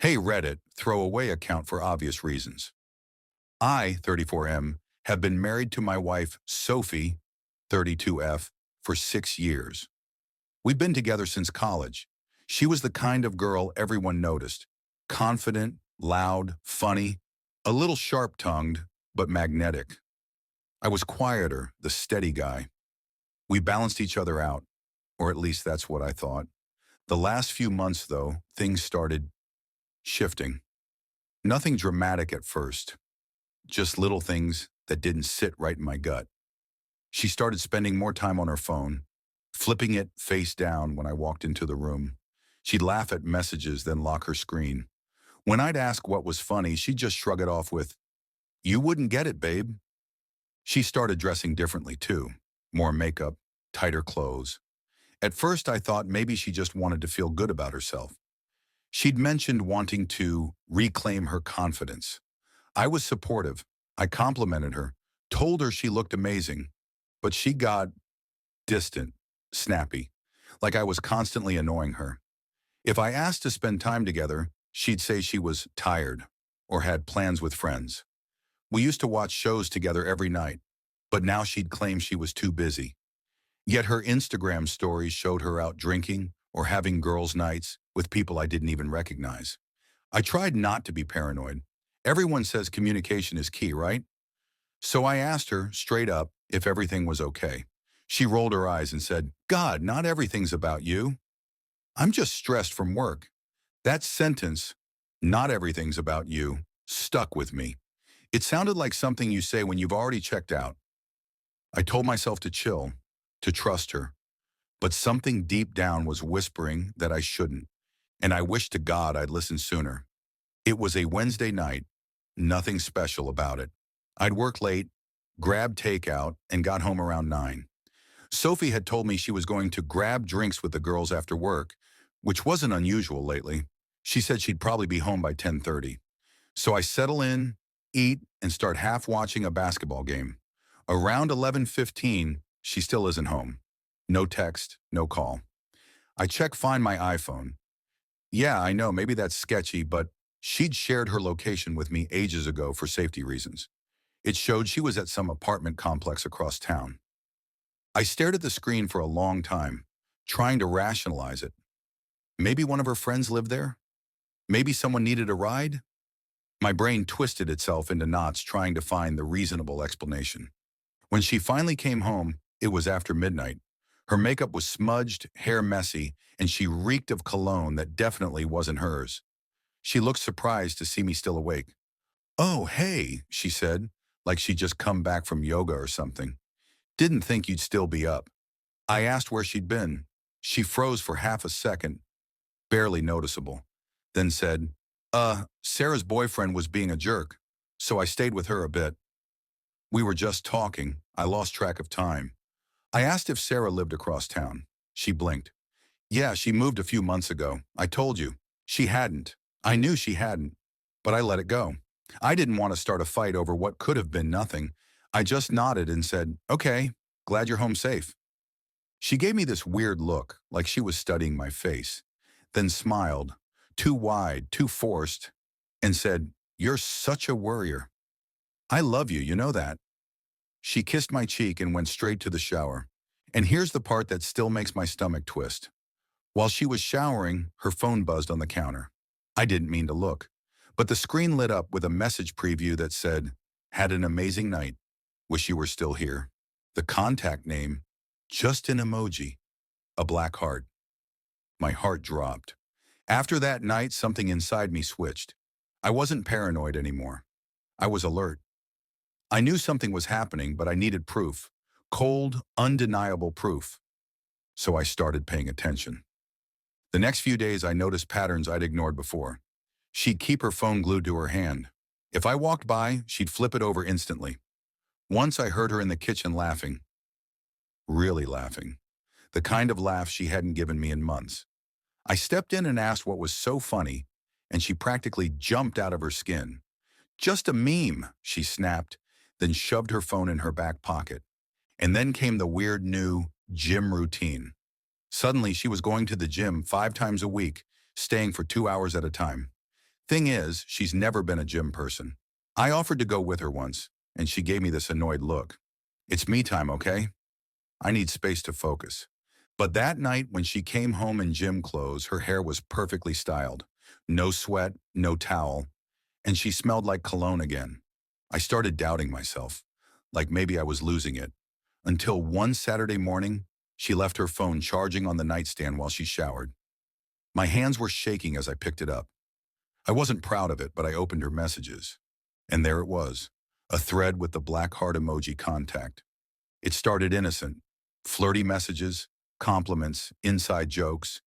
Hey Reddit, throwaway account for obvious reasons. I, 34M, have been married to my wife, Sophie, 32F, for 6 years. We've been together since college. She was the kind of girl everyone noticed. Confident, loud, funny, a little sharp-tongued, but magnetic. I was quieter, the steady guy. We balanced each other out, or at least that's what I thought. The last few months, though, things started shifting. Nothing dramatic at first. Just little things that didn't sit right in my gut. She started spending more time on her phone, flipping it face down when I walked into the room. She'd laugh at messages, then lock her screen. When I'd ask what was funny, she'd just shrug it off with, "You wouldn't get it, babe." She started dressing differently too. More makeup, tighter clothes. At first I thought maybe she just wanted to feel good about herself. She'd mentioned wanting to reclaim her confidence. I was supportive. I complimented her, told her she looked amazing, but she got distant, snappy, like I was constantly annoying her. If I asked to spend time together, she'd say she was tired or had plans with friends. We used to watch shows together every night, but now she'd claim she was too busy. Yet her Instagram stories showed her out drinking or having girls' nights with people I didn't even recognize. I tried not to be paranoid. Everyone says communication is key, right? So I asked her straight up if everything was okay. She rolled her eyes and said, "God, not everything's about you. I'm just stressed from work." That sentence, "not everything's about you," stuck with me. It sounded like something you say when you've already checked out. I told myself to chill, to trust her, but something deep down was whispering that I shouldn't, and I wished to God I'd listened sooner. It was a Wednesday night, nothing special about it. I'd worked late, grabbed takeout, and got home around 9. Sophie had told me she was going to grab drinks with the girls after work, which wasn't unusual lately. She said she'd probably be home by 10:30. So I settle in, eat, and start half watching a basketball game. Around 11:15, she still isn't home. No text, no call. I check Find My iPhone. Yeah, I know, maybe that's sketchy, but she'd shared her location with me ages ago for safety reasons. It showed she was at some apartment complex across town. I stared at the screen for a long time, trying to rationalize it. Maybe one of her friends lived there? Maybe someone needed a ride? My brain twisted itself into knots trying to find the reasonable explanation. When she finally came home, it was after midnight. Her makeup was smudged, hair messy, and she reeked of cologne that definitely wasn't hers. She looked surprised to see me still awake. "Oh, hey," she said, like she'd just come back from yoga or something. "Didn't think you'd still be up." I asked where she'd been. She froze for half a second, barely noticeable, then said, Sarah's boyfriend was being a jerk, so I stayed with her a bit. We were just talking. I lost track of time. I asked if Sarah lived across town. She blinked. "Yeah, she moved a few months ago. I told you." She hadn't. I knew she hadn't, but I let it go. I didn't want to start a fight over what could have been nothing. I just nodded and said, "Okay, glad you're home safe." She gave me this weird look, like she was studying my face, then smiled, too wide, too forced, and said, "You're such a worrier. I love you, you know that." She kissed my cheek and went straight to the shower. And here's the part that still makes my stomach twist. While she was showering, her phone buzzed on the counter. I didn't mean to look, but the screen lit up with a message preview that said, "Had an amazing night. Wish you were still here." The contact name, just an emoji, a black heart. My heart dropped. After that night, something inside me switched. I wasn't paranoid anymore. I was alert. I knew something was happening, but I needed proof. Cold, undeniable proof. So I started paying attention. The next few days, I noticed patterns I'd ignored before. She'd keep her phone glued to her hand. If I walked by, she'd flip it over instantly. Once I heard her in the kitchen laughing. Really laughing. The kind of laugh she hadn't given me in months. I stepped in and asked what was so funny, and she practically jumped out of her skin. "Just a meme," she snapped, then shoved her phone in her back pocket. And then came the weird new gym routine. Suddenly, she was going to the gym 5 times a week, staying for 2 hours at a time. Thing is, she's never been a gym person. I offered to go with her once, and she gave me this annoyed look. It's me time, okay? I need space to focus. But that night when she came home in gym clothes, her hair was perfectly styled. No sweat, no towel, and she smelled like cologne again. I started doubting myself, like maybe I was losing it. Until one Saturday morning, she left her phone charging on the nightstand while she showered. My hands were shaking as I picked it up. I wasn't proud of it, but I opened her messages. And there it was, a thread with the black heart emoji contact. It started innocent, flirty messages, compliments, inside jokes.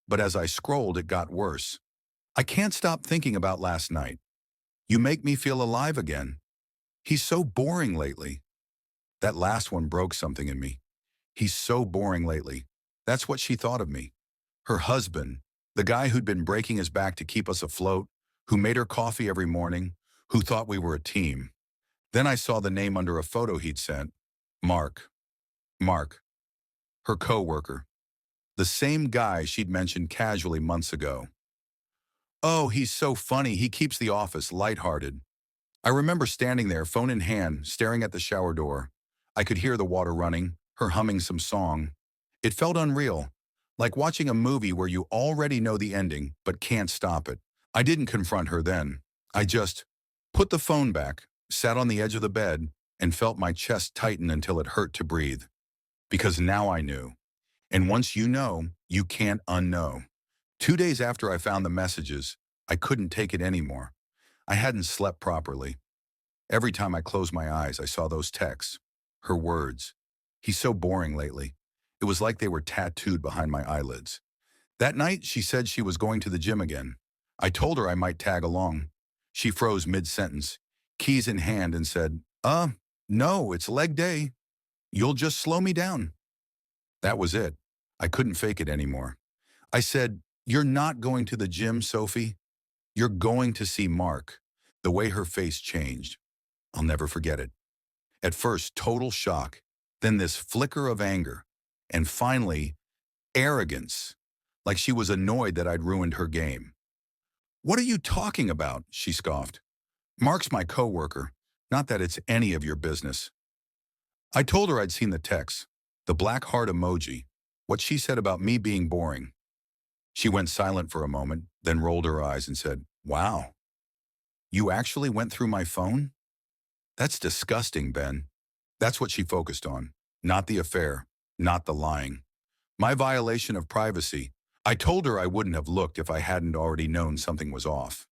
But as I scrolled, it got worse. I can't stop thinking about last night. You make me feel alive again. He's so boring lately. That last one broke something in me. He's so boring lately. That's what she thought of me. Her husband, the guy who'd been breaking his back to keep us afloat, who made her coffee every morning, who thought we were a team. Then I saw the name under a photo he'd sent. Mark. Mark. Her coworker. The same guy she'd mentioned casually months ago. Oh, he's so funny. He keeps the office lighthearted. I remember standing there, phone in hand, staring at the shower door. I could hear the water running, her humming some song. It felt unreal, like watching a movie where you already know the ending but can't stop it. I didn't confront her then. I just put the phone back, sat on the edge of the bed, and felt my chest tighten until it hurt to breathe. Because now I knew. And once you know, you can't unknow. 2 days after I found the messages, I couldn't take it anymore. I hadn't slept properly. Every time I closed my eyes, I saw those texts, her words. He's so boring lately. It was like they were tattooed behind my eyelids. That night, she said she was going to the gym again. I told her I might tag along. She froze mid-sentence, keys in hand, and said, no, it's leg day. You'll just slow me down. That was it. I couldn't fake it anymore. I said, you're not going to the gym, Sophie. You're going to see Mark. The way her face changed. I'll never forget it. At first, total shock, then this flicker of anger, and finally, arrogance, like she was annoyed that I'd ruined her game. What are you talking about? She scoffed. Mark's my coworker, not that it's any of your business. I told her I'd seen the text, the black heart emoji, what she said about me being boring. She went silent for a moment, then rolled her eyes and said, wow, you actually went through my phone? That's disgusting, Ben. That's what she focused on, not the affair, not the lying. My violation of privacy. I told her I wouldn't have looked if I hadn't already known something was off.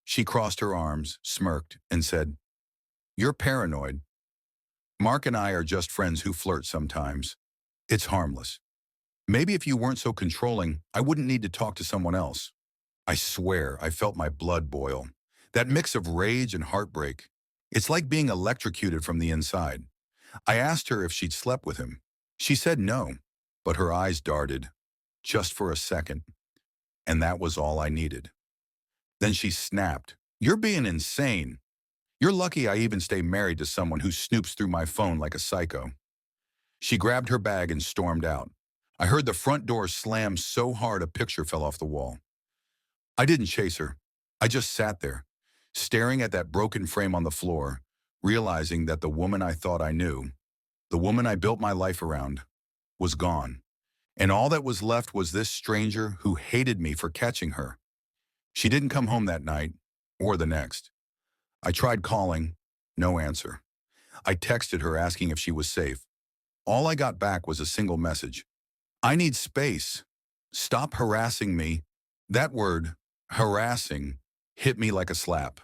She crossed her arms, smirked, and said, you're paranoid. Mark and I are just friends who flirt sometimes. It's harmless. Maybe if you weren't so controlling, I wouldn't need to talk to someone else. I swear, I felt my blood boil. That mix of rage and heartbreak. It's like being electrocuted from the inside. I asked her if she'd slept with him. She said no, but her eyes darted, just for a second. And that was all I needed. Then she snapped. You're being insane. You're lucky I even stay married to someone who snoops through my phone like a psycho. She grabbed her bag and stormed out. I heard the front door slam so hard a picture fell off the wall. I didn't chase her. I just sat there, staring at that broken frame on the floor, realizing that the woman I thought I knew, the woman I built my life around, was gone. And all that was left was this stranger who hated me for catching her. She didn't come home that night, or the next. I tried calling, no answer. I texted her asking if she was safe. All I got back was a single message. I need space. Stop harassing me. That word, harassing, hit me like a slap.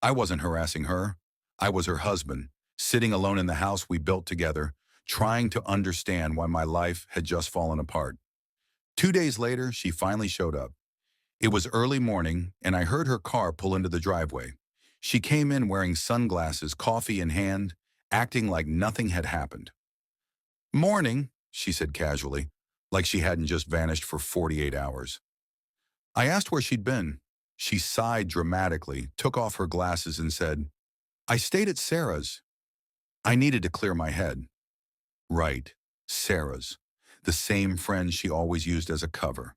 I wasn't harassing her. I was her husband, sitting alone in the house we built together, trying to understand why my life had just fallen apart. 2 days later, she finally showed up. It was early morning, and I heard her car pull into the driveway. She came in wearing sunglasses, coffee in hand, acting like nothing had happened. Morning, she said casually, like she hadn't just vanished for 48 hours. I asked where she'd been. She sighed dramatically, took off her glasses and said, I stayed at Sarah's. I needed to clear my head. Right, Sarah's, the same friend she always used as a cover.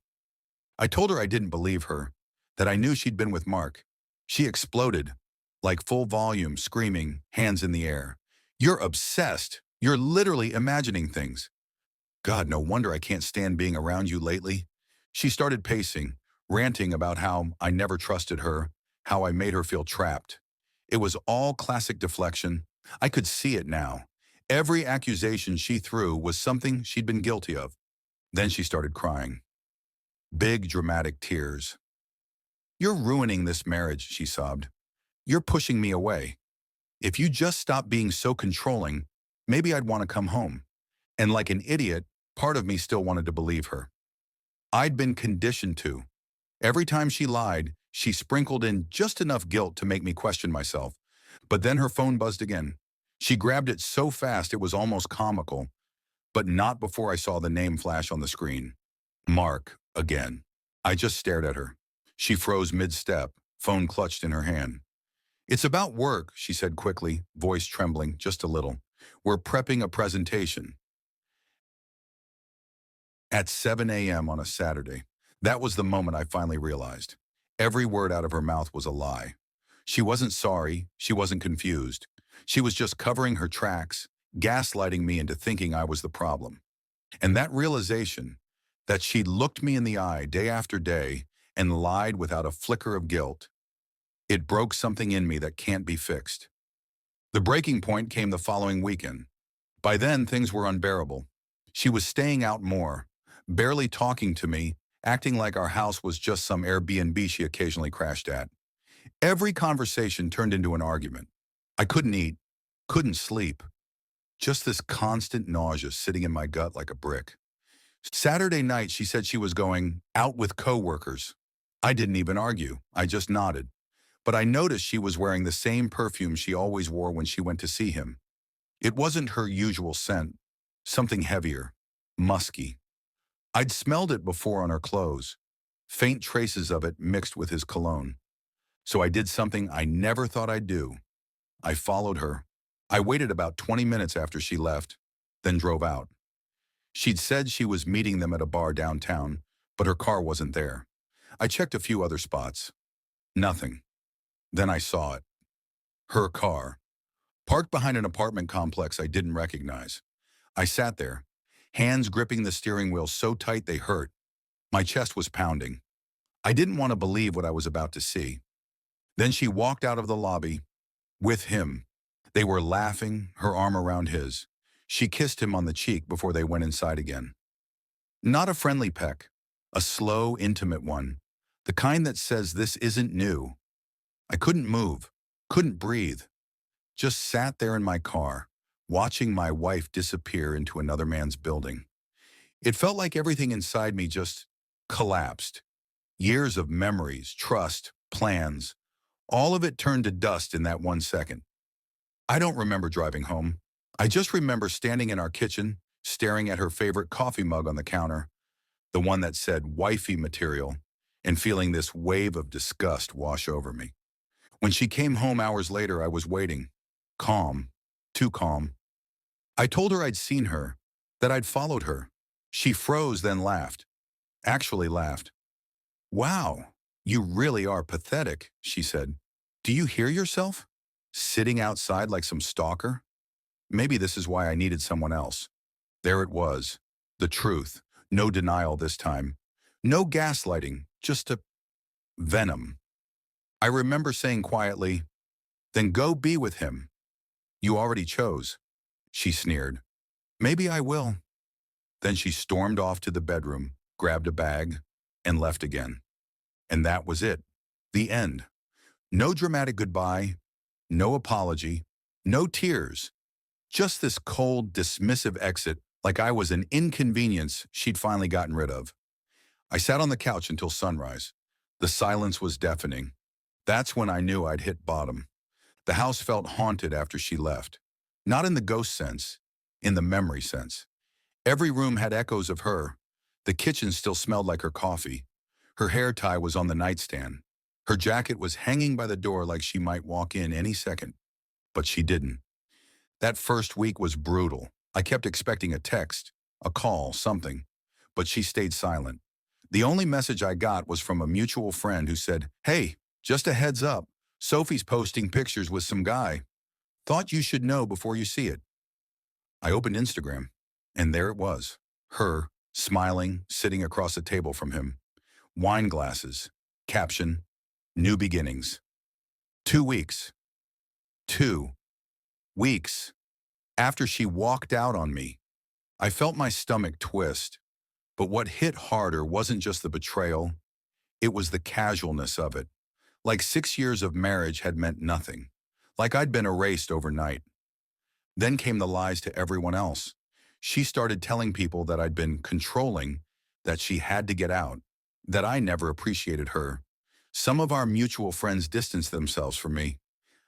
I told her I didn't believe her, that I knew she'd been with Mark. She exploded, like full volume, screaming, hands in the air. "You're obsessed. You're literally imagining things. God, no wonder I can't stand being around you lately." She started pacing, ranting about how I never trusted her, how I made her feel trapped. It was all classic deflection. I could see it now. Every accusation she threw was something she'd been guilty of. Then she started crying. Big, dramatic tears. "You're ruining this marriage," she sobbed. "You're pushing me away. If you just stop being so controlling, maybe I'd want to come home." And like an idiot, part of me still wanted to believe her. I'd been conditioned to. Every time she lied, she sprinkled in just enough guilt to make me question myself. But then her phone buzzed again. She grabbed it so fast it was almost comical, but not before I saw the name flash on the screen. Mark, again. I just stared at her. She froze mid-step, phone clutched in her hand. "It's about work," she said quickly, voice trembling just a little. "We're prepping a presentation." At 7 a.m. on a Saturday. That was the moment I finally realized. Every word out of her mouth was a lie. She wasn't sorry, she wasn't confused. She was just covering her tracks, gaslighting me into thinking I was the problem. And that realization, that she'd looked me in the eye day after day and lied without a flicker of guilt, it broke something in me that can't be fixed. The breaking point came the following weekend. By then, things were unbearable. She was staying out more, barely talking to me, acting like our house was just some Airbnb she occasionally crashed at. Every conversation turned into an argument. I couldn't eat, couldn't sleep. Just this constant nausea sitting in my gut like a brick. Saturday night, she said she was going out with coworkers. I didn't even argue. I just nodded. But I noticed she was wearing the same perfume she always wore when she went to see him. It wasn't her usual scent, something heavier, musky. I'd smelled it before on her clothes, faint traces of it mixed with his cologne. So I did something I never thought I'd do. I followed her. I waited about 20 minutes after she left, then drove out. She'd said she was meeting them at a bar downtown, but her car wasn't there. I checked a few other spots. Nothing. Then I saw it. Her car, parked behind an apartment complex I didn't recognize. I sat there, hands gripping the steering wheel so tight they hurt. My chest was pounding. I didn't want to believe what I was about to see. Then she walked out of the lobby with him. They were laughing, her arm around his. She kissed him on the cheek before they went inside again. Not a friendly peck, a slow, intimate one, the kind that says this isn't new. I couldn't move, couldn't breathe, just sat there in my car, watching my wife disappear into another man's building. It felt like everything inside me just collapsed. Years of memories, trust, plans, all of it turned to dust in that 1 second. I don't remember driving home. I just remember standing in our kitchen, staring at her favorite coffee mug on the counter, the one that said wifey material, and feeling this wave of disgust wash over me. When she came home hours later, I was waiting, calm, too calm. I told her I'd seen her, that I'd followed her. She froze, then laughed. Actually laughed. "Wow, you really are pathetic," she said. "Do you hear yourself? Sitting outside like some stalker? Maybe this is why I needed someone else." There it was, the truth, no denial this time. No gaslighting, just a venom. I remember saying quietly, "Then go be with him. You already chose." She sneered. "Maybe I will." Then she stormed off to the bedroom, grabbed a bag, and left again. And that was it. The end. No dramatic goodbye, no apology, no tears. Just this cold, dismissive exit like I was an inconvenience she'd finally gotten rid of. I sat on the couch until sunrise. The silence was deafening. That's when I knew I'd hit bottom. The house felt haunted after she left. Not in the ghost sense, in the memory sense. Every room had echoes of her. The kitchen still smelled like her coffee. Her hair tie was on the nightstand. Her jacket was hanging by the door like she might walk in any second. But she didn't. That first week was brutal. I kept expecting a text, a call, something. But she stayed silent. The only message I got was from a mutual friend who said, "Hey, just a heads up, Sophie's posting pictures with some guy. Thought you should know before you see it." I opened Instagram, and there it was. Her, smiling, sitting across the table from him. Wine glasses. Caption, "New beginnings." 2 weeks. 2 weeks. After she walked out on me, I felt my stomach twist. But what hit harder wasn't just the betrayal, it was the casualness of it. Like 6 years of marriage had meant nothing. Like I'd been erased overnight. Then came the lies to everyone else. She started telling people that I'd been controlling, that she had to get out, that I never appreciated her. Some of our mutual friends distanced themselves from me.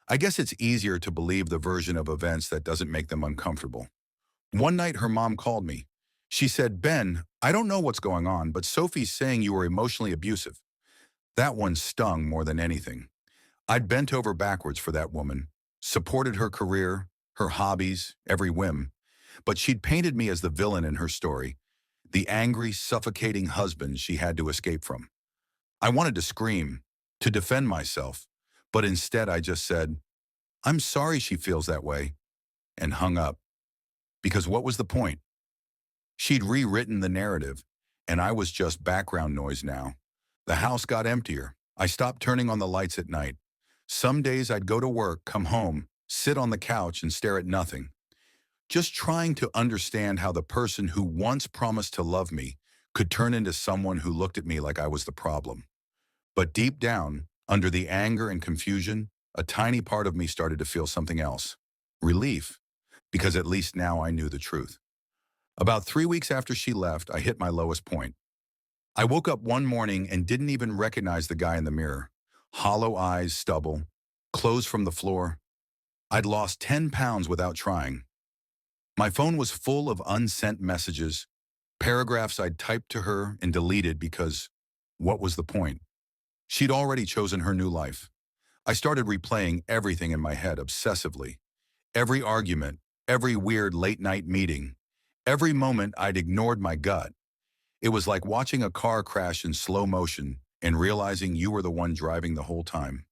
I guess it's easier to believe the version of events that doesn't make them uncomfortable. One night her mom called me. She said, "Ben, I don't know what's going on, but Sophie's saying you were emotionally abusive." That one stung more than anything. I'd bent over backwards for that woman, supported her career, her hobbies, every whim. But she'd painted me as the villain in her story, the angry, suffocating husband she had to escape from. I wanted to scream, to defend myself, but instead I just said, "I'm sorry she feels that way," and hung up. Because what was the point? She'd rewritten the narrative, and I was just background noise now. The house got emptier. I stopped turning on the lights at night. Some days I'd go to work, come home, sit on the couch and stare at nothing, just trying to understand how the person who once promised to love me could turn into someone who looked at me like I was the problem. But deep down, under the anger and confusion, a tiny part of me started to feel something else. Relief, because at least now I knew the truth. About 3 weeks after she left, I hit my lowest point. I woke up one morning and didn't even recognize the guy in the mirror. Hollow eyes, stubble, clothes from the floor. I'd lost 10 pounds without trying. My phone was full of unsent messages, paragraphs I'd typed to her and deleted because what was the point? She'd already chosen her new life. I started replaying everything in my head obsessively. Every argument, every weird late-night meeting, every moment I'd ignored my gut. It was like watching a car crash in slow motion and realizing you were the one driving the whole time.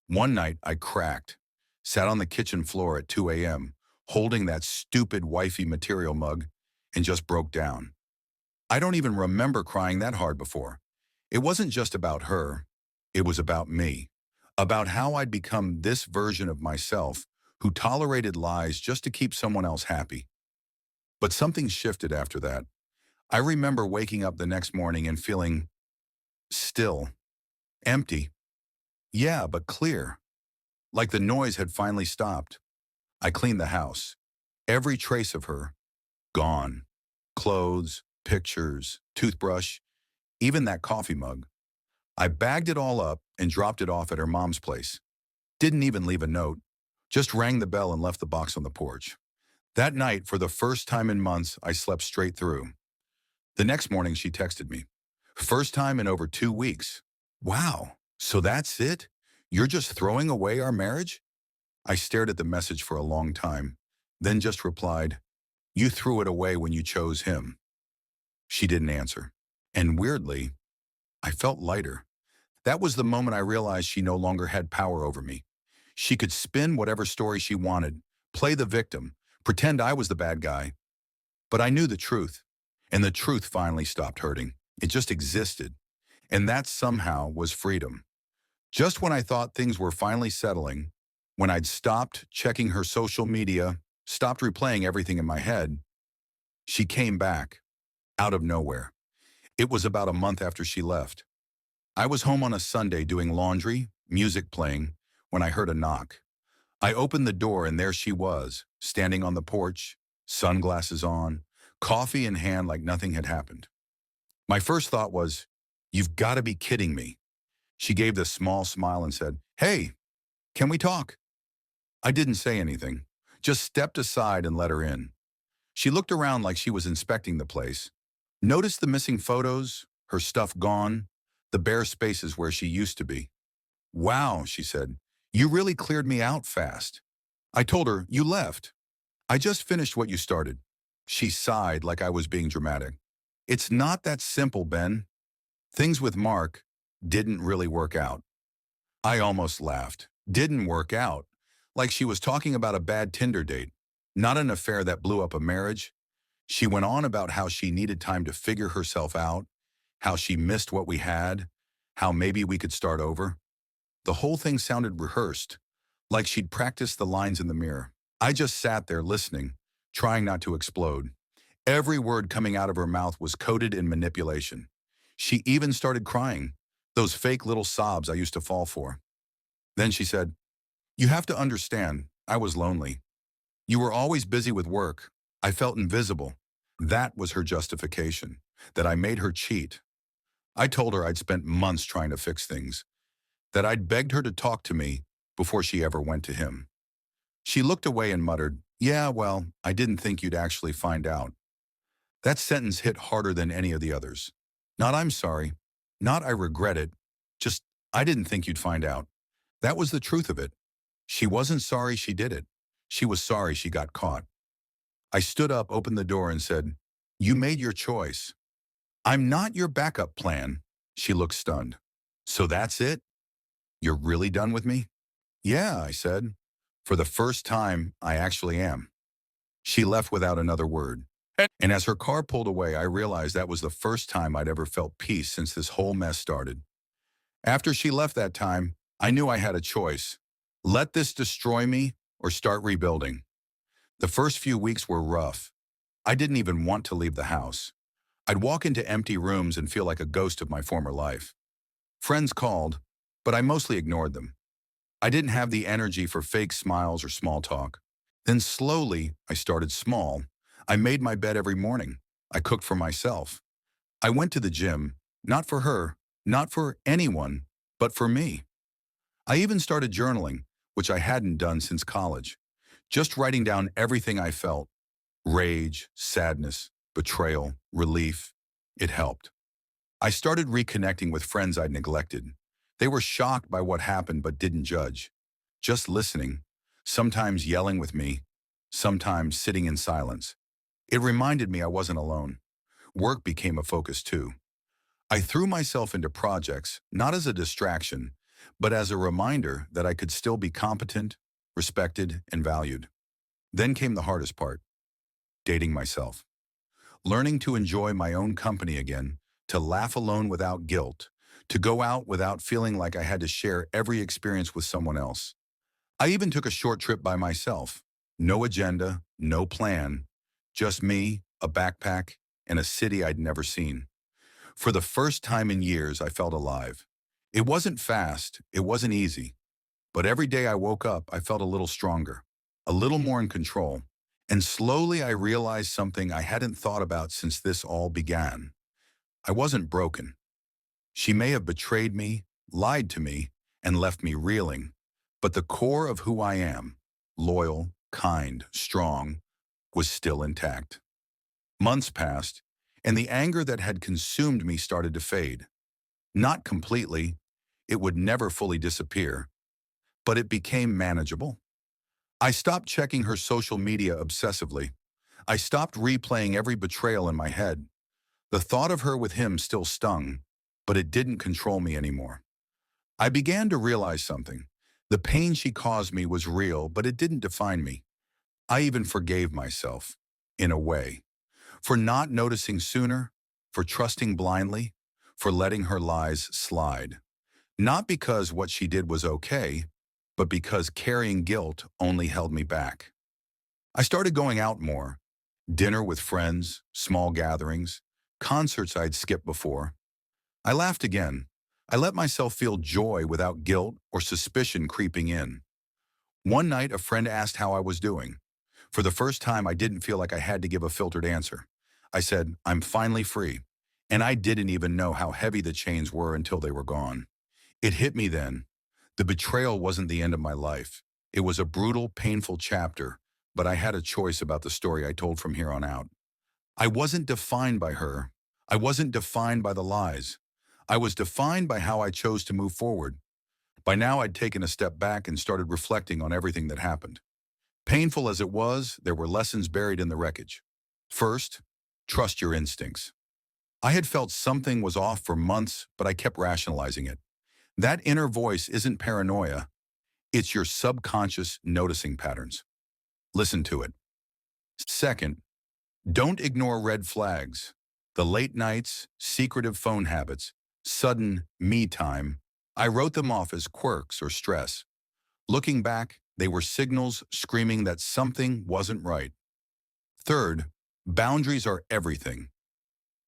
One night, I cracked, sat on the kitchen floor at 2 a.m., holding that stupid wifey material mug, and just broke down. I don't even remember crying that hard before. It wasn't just about her. It was about me, about how I'd become this version of myself who tolerated lies just to keep someone else happy. But something shifted after that. I remember waking up the next morning and feeling still, empty. Yeah, but clear. Like the noise had finally stopped. I cleaned the house. Every trace of her, gone. Clothes, pictures, toothbrush, even that coffee mug. I bagged it all up and dropped it off at her mom's place. Didn't even leave a note. Just rang the bell and left the box on the porch. That night, for the first time in months, I slept straight through. The next morning, she texted me. "First time in over 2 weeks. Wow, so that's it? You're just throwing away our marriage?" I stared at the message for a long time, then just replied, "You threw it away when you chose him." She didn't answer. And weirdly, I felt lighter. That was the moment I realized she no longer had power over me. She could spin whatever story she wanted, play the victim, pretend I was the bad guy. But I knew the truth, and the truth finally stopped hurting. It just existed, and that somehow was freedom. Just when I thought things were finally settling, when I'd stopped checking her social media, stopped replaying everything in my head, she came back, out of nowhere. It was about a month after she left. I was home on a Sunday doing laundry, music playing, when I heard a knock. I opened the door and there she was, standing on the porch, sunglasses on, coffee in hand like nothing had happened. My first thought was, "You've got to be kidding me." She gave this small smile and said, "Hey, can we talk?" I didn't say anything, just stepped aside and let her in. She looked around like she was inspecting the place, noticed the missing photos, her stuff gone, the bare spaces where she used to be. "Wow," she said, "you really cleared me out fast." I told her, "You left. I just finished what you started." She sighed like I was being dramatic. "It's not that simple, Ben." Things with Mark didn't really work out. I almost laughed. Didn't work out. Like she was talking about a bad Tinder date, not an affair that blew up a marriage. She went on about how she needed time to figure herself out, how she missed what we had, how maybe we could start over. The whole thing sounded rehearsed, like she'd practiced the lines in the mirror. I just sat there listening, trying not to explode. Every word coming out of her mouth was coded in manipulation. She even started crying, those fake little sobs I used to fall for. Then she said, "You have to understand, I was lonely. You were always busy with work. I felt invisible." That was her justification, that I made her cheat. I told her I'd spent months trying to fix things, that I'd begged her to talk to me before she ever went to him. She looked away and muttered, "Yeah, well, I didn't think you'd actually find out." That sentence hit harder than any of the others. Not "I'm sorry," not "I regret it," just "I didn't think you'd find out." That was the truth of it. She wasn't sorry she did it. She was sorry she got caught. I stood up, opened the door, and said, "You made your choice. I'm not your backup plan." She looked stunned. "So that's it? You're really done with me?" "Yeah," I said. "For the first time, I actually am." She left without another word. And as her car pulled away, I realized that was the first time I'd ever felt peace since this whole mess started. After she left that time, I knew I had a choice. Let this destroy me or start rebuilding. The first few weeks were rough. I didn't even want to leave the house. I'd walk into empty rooms and feel like a ghost of my former life. Friends called, but I mostly ignored them. I didn't have the energy for fake smiles or small talk. Then slowly, I started small. I made my bed every morning. I cooked for myself. I went to the gym, not for her, not for anyone, but for me. I even started journaling, which I hadn't done since college. Just writing down everything I felt: rage, sadness, betrayal, relief. It helped. I started reconnecting with friends I'd neglected. They were shocked by what happened but didn't judge. Just listening, sometimes yelling with me, sometimes sitting in silence. It reminded me I wasn't alone. Work became a focus too. I threw myself into projects, not as a distraction, but as a reminder that I could still be competent, respected, and valued. Then came the hardest part: dating myself. Learning to enjoy my own company again, to laugh alone without guilt, to go out without feeling like I had to share every experience with someone else. I even took a short trip by myself. No agenda, no plan, just me, a backpack, and a city I'd never seen. For the first time in years, I felt alive. It wasn't fast, it wasn't easy, but every day I woke up, I felt a little stronger, a little more in control. And slowly I realized something I hadn't thought about since this all began. I wasn't broken. She may have betrayed me, lied to me, and left me reeling, but the core of who I am, loyal, kind, strong, was still intact. Months passed, and the anger that had consumed me started to fade. Not completely, it would never fully disappear, but it became manageable. I stopped checking her social media obsessively. I stopped replaying every betrayal in my head. The thought of her with him still stung, but it didn't control me anymore. I began to realize something. The pain she caused me was real, but it didn't define me. I even forgave myself, in a way, for not noticing sooner, for trusting blindly, for letting her lies slide. Not because what she did was okay, but because carrying guilt only held me back. I started going out more: dinner with friends, small gatherings, concerts I'd skipped before. I laughed again. I let myself feel joy without guilt or suspicion creeping in. One night, a friend asked how I was doing. For the first time, I didn't feel like I had to give a filtered answer. I said, "I'm finally free." And I didn't even know how heavy the chains were until they were gone. It hit me then. The betrayal wasn't the end of my life. It was a brutal, painful chapter, but I had a choice about the story I told from here on out. I wasn't defined by her. I wasn't defined by the lies. I was defined by how I chose to move forward. By now, I'd taken a step back and started reflecting on everything that happened. Painful as it was, there were lessons buried in the wreckage. First, trust your instincts. I had felt something was off for months, but I kept rationalizing it. That inner voice isn't paranoia, it's your subconscious noticing patterns. Listen to it. Second, don't ignore red flags. The late nights, secretive phone habits, sudden me time. I wrote them off as quirks or stress. Looking back, they were signals screaming that something wasn't right. Third, boundaries are everything.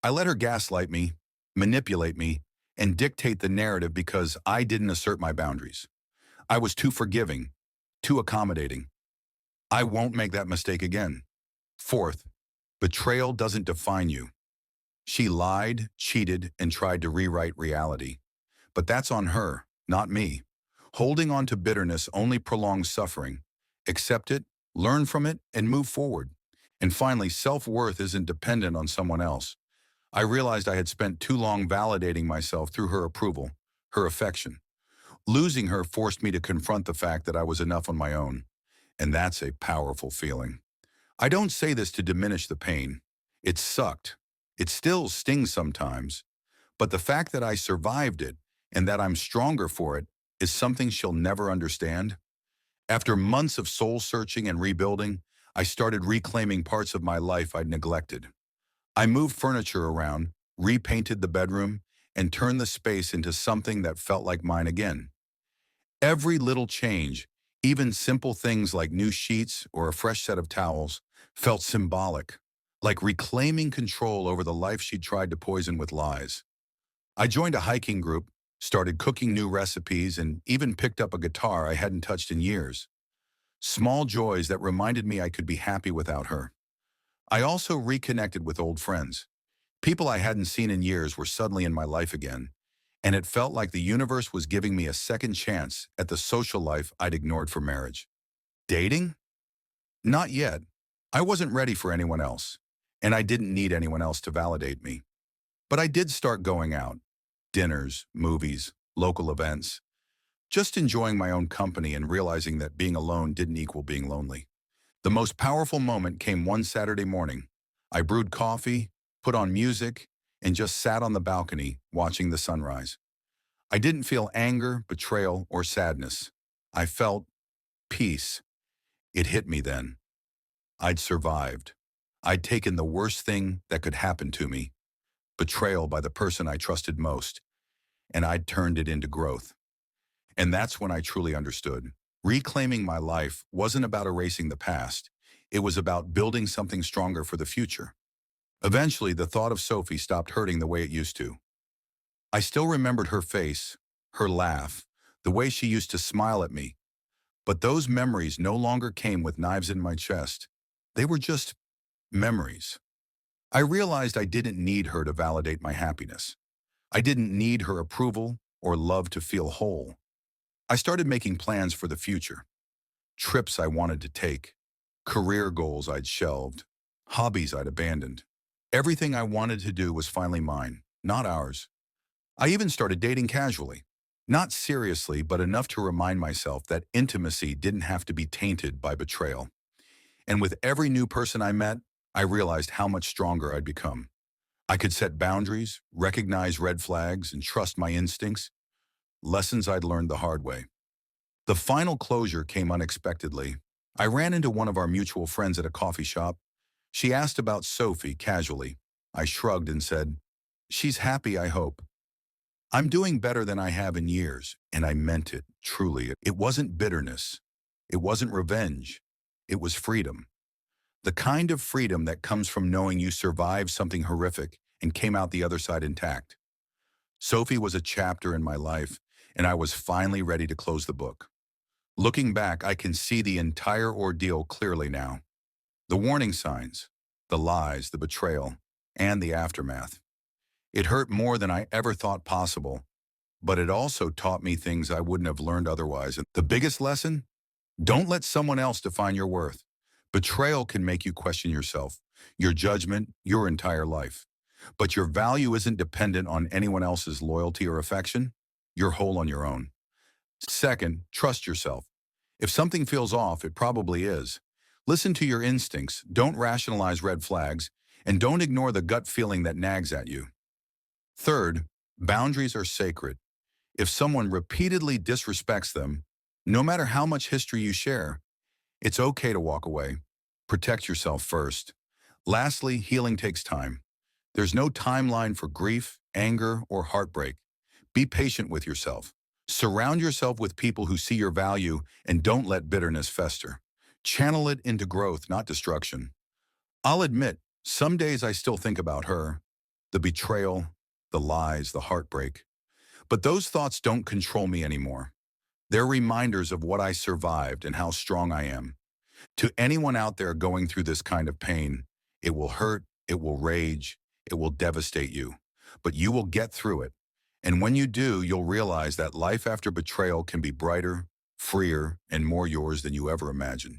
I let her gaslight me, manipulate me, and dictate the narrative because I didn't assert my boundaries. I was too forgiving, too accommodating. I won't make that mistake again. Fourth, betrayal doesn't define you. She lied, cheated, and tried to rewrite reality. But that's on her, not me. Holding on to bitterness only prolongs suffering. Accept it, learn from it, and move forward. And finally, self-worth isn't dependent on someone else. I realized I had spent too long validating myself through her approval, her affection. Losing her forced me to confront the fact that I was enough on my own. And that's a powerful feeling. I don't say this to diminish the pain. It sucked. It still stings sometimes. But the fact that I survived it and that I'm stronger for it is something she'll never understand. After months of soul searching and rebuilding, I started reclaiming parts of my life I'd neglected. I moved furniture around, repainted the bedroom, and turned the space into something that felt like mine again. Every little change, even simple things like new sheets or a fresh set of towels, felt symbolic, like reclaiming control over the life she'd tried to poison with lies. I joined a hiking group, started cooking new recipes, and even picked up a guitar I hadn't touched in years. Small joys that reminded me I could be happy without her. I also reconnected with old friends. People I hadn't seen in years were suddenly in my life again, and it felt like the universe was giving me a second chance at the social life I'd ignored for marriage. Dating? Not yet. I wasn't ready for anyone else, and I didn't need anyone else to validate me. But I did start going out. Dinners, movies, local events. Just enjoying my own company and realizing that being alone didn't equal being lonely. The most powerful moment came one Saturday morning. I brewed coffee, put on music, and just sat on the balcony watching the sunrise. I didn't feel anger, betrayal, or sadness. I felt peace. It hit me then. I'd survived. I'd taken the worst thing that could happen to me, betrayal by the person I trusted most, and I'd turned it into growth. And that's when I truly understood. Reclaiming my life wasn't about erasing the past. It was about building something stronger for the future. Eventually, the thought of Sophie stopped hurting the way it used to. I still remembered her face, her laugh, the way she used to smile at me. But those memories no longer came with knives in my chest. They were just memories. I realized I didn't need her to validate my happiness. I didn't need her approval or love to feel whole. I started making plans for the future. Trips I wanted to take, career goals I'd shelved, hobbies I'd abandoned. Everything I wanted to do was finally mine, not ours. I even started dating casually. Not seriously, but enough to remind myself that intimacy didn't have to be tainted by betrayal. And with every new person I met, I realized how much stronger I'd become. I could set boundaries, recognize red flags, and trust my instincts, lessons I'd learned the hard way. The final closure came unexpectedly. I ran into one of our mutual friends at a coffee shop. She asked about Sophie casually. I shrugged and said, "She's happy, I hope." I'm doing better than I have in years, and I meant it, truly. It wasn't bitterness. It wasn't revenge. It was freedom. The kind of freedom that comes from knowing you survived something horrific and came out the other side intact. Sophie was a chapter in my life, and I was finally ready to close the book. Looking back, I can see the entire ordeal clearly now. The warning signs, the lies, the betrayal, and the aftermath. It hurt more than I ever thought possible, but it also taught me things I wouldn't have learned otherwise. And the biggest lesson? Don't let someone else define your worth. Betrayal can make you question yourself, your judgment, your entire life. But your value isn't dependent on anyone else's loyalty or affection. You're whole on your own. Second, trust yourself. If something feels off, it probably is. Listen to your instincts, don't rationalize red flags, and don't ignore the gut feeling that nags at you. Third, boundaries are sacred. If someone repeatedly disrespects them, no matter how much history you share, it's okay to walk away. Protect yourself first. Lastly, healing takes time. There's no timeline for grief, anger, or heartbreak. Be patient with yourself. Surround yourself with people who see your value and don't let bitterness fester. Channel it into growth, not destruction. I'll admit, some days I still think about her, the betrayal, the lies, the heartbreak. But those thoughts don't control me anymore. They're reminders of what I survived and how strong I am. To anyone out there going through this kind of pain, it will hurt, it will rage, it will devastate you. But you will get through it. And when you do, you'll realize that life after betrayal can be brighter, freer, and more yours than you ever imagined.